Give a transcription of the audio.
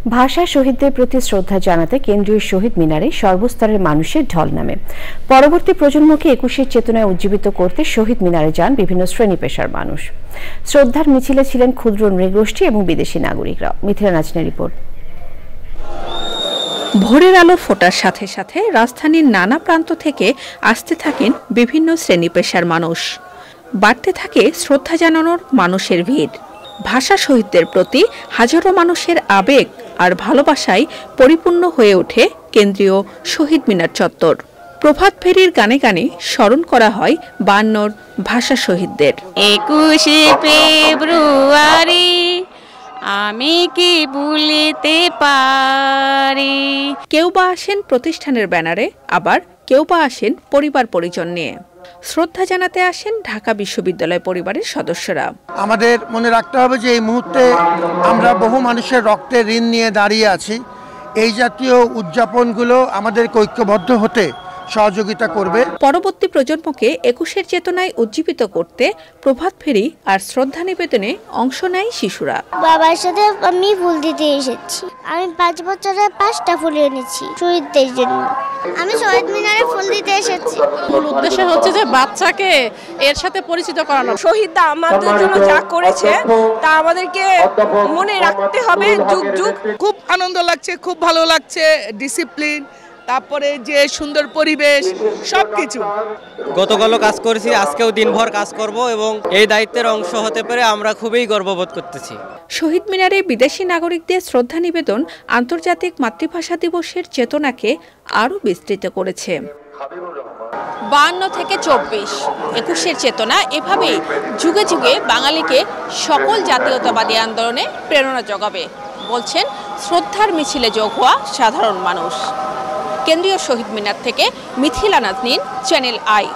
ভাষা শহীদদের প্রতি শ্রদ্ধা জানাতে কেন্দ্রীয় শহীদ মিনারে সর্বস্তরের মানুষের ঢল নামে। পরবর্তী প্রজন্মকে ২১-এর চেতনায় উজ্জীবিত করতে শহীদ মিনারে যান বিভিন্ন শ্রেণী পেশার মানুষ। শ্রদ্ধার মিছিলে ছিলেন ক্ষুদ্র নৃগোষ্ঠী এবং বিদেশি নাগরিকরা। মিথিলা নাজনীনের রিপোর্ট। ভোরের আলো ফোটার সাথে সাথে রাজধানীর নানা প্রান্ত থেকে আসতে থাকেন বিভিন্ন শ্রেণী পেশার মানুষ। বাড়তে থাকে শ্রদ্ধা জানানোর মানুষের ভিড়। ভাষা শহীদদের প্রতি হাজারো মানুষের আবেগ আর ভালোবাসায় পরিপূর্ণ হয়ে ওঠে কেন্দ্রীয় শহীদ মিনার চত্বর। প্রভাত ফেরির গানে গানে স্মরণ করা হয় ৫২ ভাষা শহীদদের। ২১শে ফেব্রুয়ারি আমি কি ভুলিতে পারি। কেউ বা আসেন প্রতিষ্ঠানের ব্যানারে, আবার কেউ বা আসেন পরিবার পরিজন নিয়ে। শ্রদ্ধা জানাতে আসেন ঢাকা বিশ্ববিদ্যালয় পরিবারের সদস্যরা। আমাদের মনে রাখতে হবে যে এই মুহূর্তে আমরা বহু মানুষের রক্তের ঋণ নিয়ে দাঁড়িয়ে আছি। এই জাতীয় উদযাপনগুলো আমাদের ঐক্যবদ্ধ হতে সহযোগিতা করবে। পরবর্তী প্রজন্মকে ২১-এর চেতনায় উজ্জীবিত করতে প্রভাত ফেরি আর শ্রদ্ধা নিবেদনে অংশ নেয় শিশুরা। বাবার সাথে আমি ফুল দিতে এসেছি। আমি ৫ বছরে ৫টা ফুল এনেছি শহীদদের জন্য। আমি শহীদ মিনারে ফুল দিতে এসেছি। মূল উদ্দেশ্য হচ্ছে যে বাচ্চাকে এর সাথে পরিচিত করানো। শহীদরা আমাদের জন্য যা করেছে তা আমাদেরকে মনে রাখতে হবে যুগ যুগ। খুব আনন্দ লাগছে, খুব ভালো লাগছে। ডিসিপ্লিন, তারপরে যে সুন্দর পরিবেশ, সবকিছু। গতকালও কাজ করেছি, আজকেও দিনভর কাজ করব এবং এই দায়িত্বের অংশ হতে পেরে আমরা খুবই গর্ববোধ করতেছি। শহীদ মিনারে বিদেশি নাগরিকদের শ্রদ্ধা নিবেদন আন্তর্জাতিক মাতৃভাষা দিবসের চেতনাকে আরও বিস্তৃত করেছে। ৫২ থেকে ২৪, ২১-এর চেতনা এভাবেই যুগে যুগে বাঙালিকে সকল জাতীয়তাবাদী আন্দোলনে প্রেরণা যোগাবে বলছেন শ্রদ্ধার মিছিলে যোগ হওয়া সাধারণ মানুষ। কেন্দ্রীয় শহীদ মিনার থেকে মিথিলা নাজনীন, চ্যানেল আই।